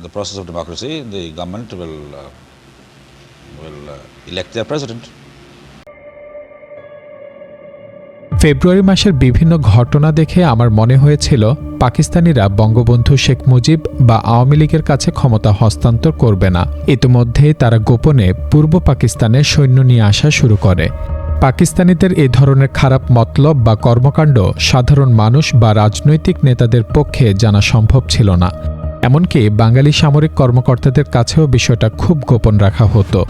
the process of democracy, the government will elect their president. ফেব্রুয়ারি মাসের বিভিন্ন ঘটনা দেখে আমার মনে হয়েছিল পাকিস্তানিরা বঙ্গবন্ধু শেখ মুজিব বা আওয়ামী লীগের কাছে ক্ষমতা হস্তান্তর করবে না। ইতিমধ্যেই তারা গোপনে পূর্ব পাকিস্তানে সৈন্য নিয়ে আসা শুরু করে। পাকিস্তানিদের এই ধরনের খারাপ মতলব বা কর্মকাণ্ড সাধারণ মানুষ বা রাজনৈতিক নেতাদের পক্ষে জানা সম্ভব ছিল না। এমনকি বাঙালি সামরিক কর্মকর্তাদের কাছেও বিষয়টা খুব গোপন রাখা হতো।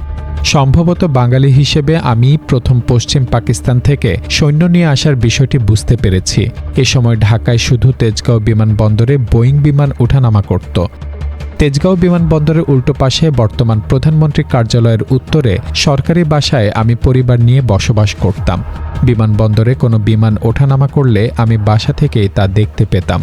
সম্ভবত বাঙালি হিসেবে আমি প্রথম পশ্চিম পাকিস্তান থেকে সৈন্য নিয়ে আসার বিষয়টি বুঝতে পেরেছি। এ সময় ঢাকায় শুধু তেজগাঁও বিমানবন্দরে বোয়িং বিমান ওঠানামা করত। তেজগাঁও বিমানবন্দরের উল্টো পাশে বর্তমান প্রধানমন্ত্রী কার্যালয়ের উত্তরে সরকারি বাসায় আমি পরিবার নিয়ে বসবাস করতাম। বিমানবন্দরে কোনো বিমান ওঠানামা করলে আমি বাসা থেকেই তা দেখতে পেতাম।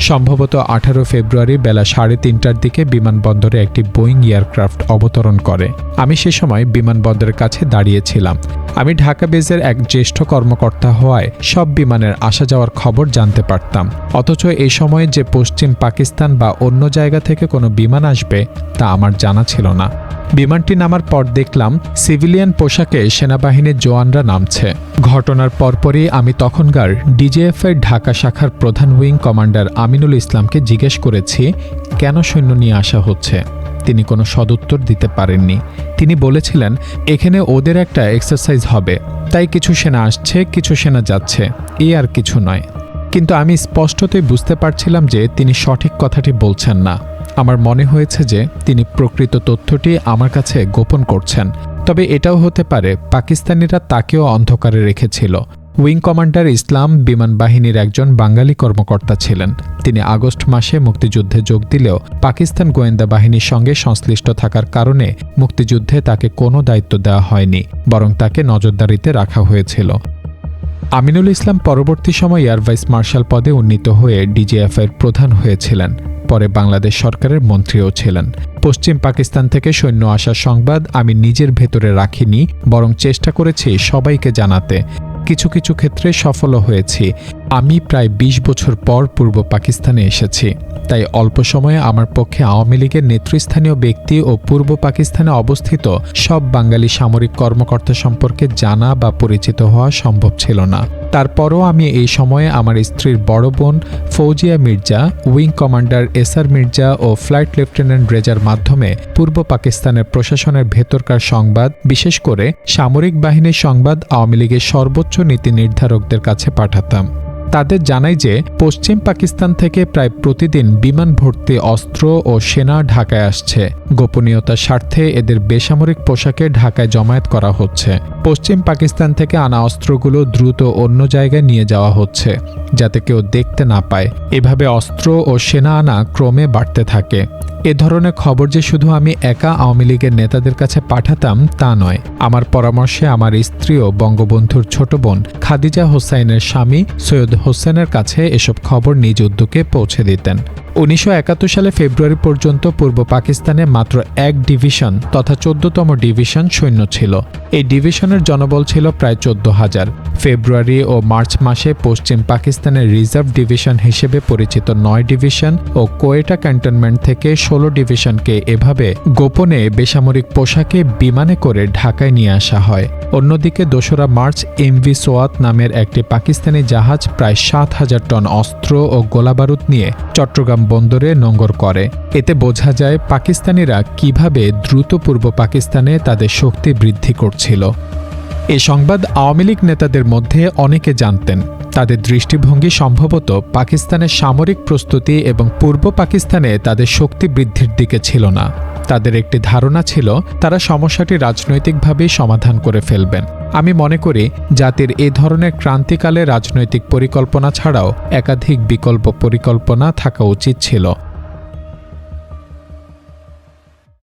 সম্ভবত 18 ফেব্রুয়ারি বেলা 3:30টার দিকে বিমানবন্দরে একটি বোয়িং এয়ারক্রাফট অবতরণ করে। আমি সে সময় বিমানবন্দরের কাছে দাঁড়িয়েছিলাম। আমি ঢাকা বেজের এক জ্যেষ্ঠ কর্মকর্তা হওয়ায় সব বিমানের আসা যাওয়ার খবর জানতে পারতাম। অথচ এই সময়ে যে পশ্চিম পাকিস্তান বা অন্য জায়গা থেকে কোনো বিমান আসবে তা আমার জানা ছিল না। বিমানটি নামার পর দেখলাম সিভিলিয়ান পোশাকে সেনাবাহিনীর জওয়ানরা নামছে। ঘটনার পরপরই আমি তখনকার ডিজিএফের ঢাকা শাখার প্রধান উইং কমান্ডার আমিনুল ইসলামকে জিজ্ঞেস করেছি কেন সৈন্য নিয়ে আসা হচ্ছে। তিনি কোনো সদুত্তর দিতে পারেননি। তিনি বলেছিলেন এখানে ওদের একটা এক্সারসাইজ হবে, তাই কিছু সেনা আসছে কিছু সেনা যাচ্ছে, এই আর কিছু নয়। কিন্তু আমি স্পষ্টতই বুঝতে পারছিলাম যে তিনি সঠিক কথাটি বলছেন না। আমার মনে হয়েছে যে তিনি প্রকৃত তথ্যটি আমার কাছে গোপন করছেন। তবে এটাও হতে পারে পাকিস্তানিরা তাকেও অন্ধকারে রেখেছিল। উইং কমান্ডার ইসলাম বিমান বাহিনীর একজন বাঙালি কর্মকর্তা ছিলেন। তিনি আগস্ট মাসে মুক্তিযুদ্ধে যোগ দিলেও পাকিস্তান গোয়েন্দা বাহিনীর সঙ্গে সংশ্লিষ্ট থাকার কারণে মুক্তিযুদ্ধে তাকে কোনো দায়িত্ব দেওয়া হয়নি, বরং তাকে নজরদারিতে রাখা হয়েছিল। আমিনুল ইসলাম পরবর্তী সময় এয়ার ভাইস মার্শাল পদে উন্নীত হয়ে ডিজিএফের প্রধান হয়েছিলেন। পরে বাংলাদেশ সরকারের মন্ত্রীও ছিলেন। পশ্চিম পাকিস্তান থেকে সৈন্য আসার সংবাদ আমি নিজের ভেতরে রাখিনি, বরং চেষ্টা করেছি সবাইকে জানাতে। কিছু কিছু ক্ষেত্রে সফলও হয়েছি। আমি প্রায় 20 বছর পর পূর্ব পাকিস্তানে এসেছি, তাই অল্প সময়ে আমার পক্ষে আওয়ামী লীগের নেতৃস্থানীয় ব্যক্তি ও পূর্ব পাকিস্তানে অবস্থিত সব বাঙালি সামরিক কর্মকর্তা সম্পর্কে জানা বা পরিচিত হওয়া সম্ভব ছিল না। তারপরও আমি এই সময়ে আমার স্ত্রীর বড় বোন Fauzia Mirza, wing commander SR Mirza ও ফ্লাইট লেফটেন্যান্ট রেজার মাধ্যমে পূর্ব পাকিস্তানের প্রশাসনের ভেতরকার সংবাদ, বিশেষ করে সামরিক বাহিনীর সংবাদ আওয়ামী লীগের সর্বোচ্চ নীতি নির্ধারকদের কাছে পাঠাতাম। তাদের জানাই যে পশ্চিম পাকিস্তান থেকে প্রায় প্রতিদিন বিমান ভর্তি অস্ত্র ও সেনা ঢাকায় আসছে। গোপনীয়তার স্বার্থে এদের বেসামরিক পোশাকে ঢাকায় জমায়েত করা হচ্ছে। পশ্চিম পাকিস্তান থেকে আনা অস্ত্রগুলো দ্রুত অন্য জায়গায় নিয়ে যাওয়া হচ্ছে, যাতে কেউ দেখতে না পায়। এভাবে অস্ত্র ও সেনা আনা ক্রমে বাড়তে থাকে। এ ধরনের খবর যে শুধু আমি একা আওয়ামী লীগের নেতাদের কাছে পাঠাতাম তা নয়। আমার পরামর্শে আমার স্ত্রীও বঙ্গবন্ধুর ছোট বোন খাদিজা হোসাইনের স্বামী সৈয়দ হোসেনের কাছে এসব খবর নিজ উদ্যোগে পৌঁছে দিতেন। 1971 সালে ফেব্রুয়ারি পর্যন্ত পূর্ব পাকিস্তানে মাত্র এক ডিভিশন তথা 14তম ডিভিশন সৈন্য ছিল। এই ডিভিশনের জনবল ছিল প্রায় 14,000। ফেব্রুয়ারি ও মার্চ মাসে পশ্চিম পাকিস্তানের রিজার্ভ ডিভিশন হিসেবে পরিচিত 9 ডিভিশন ও কোয়েটা ক্যান্টনমেন্ট থেকে 16 ডিভিশনকে এভাবে গোপনে বেসামরিক পোশাকে বিমানে করে ঢাকায় নিয়ে আসা হয়। অন্যদিকে 2রা মার্চ এমভি সোয়াত নামের একটি পাকিস্তানি জাহাজ প্রায় 7,000 টন অস্ত্র ও গোলাবারুদ নিয়ে চট্টগ্রাম বন্দরে নোঙর করে। এতে বোঝা যায় পাকিস্তানিরা কিভাবে দ্রুত পূর্ব পাকিস্তানে তাদের শক্তি বৃদ্ধি করছিল। এ সংবাদ আওয়ামী লীগ নেতাদের মধ্যে অনেকে জানতেন। তাদের দৃষ্টিভঙ্গি সম্ভবত পাকিস্তানের সামরিক প্রস্তুতি এবং পূর্ব পাকিস্তানে তাদের শক্তি বৃদ্ধির দিকে ছিল না। তাদের একটি ধারণা ছিল তারা সমস্যাটি রাজনৈতিকভাবেই সমাধান করে ফেলবেন। আমি মনে করি জাতির এ ধরনের ক্রান্তিকালে রাজনৈতিক পরিকল্পনা ছাড়াও একাধিক বিকল্প পরিকল্পনা থাকা উচিত ছিল।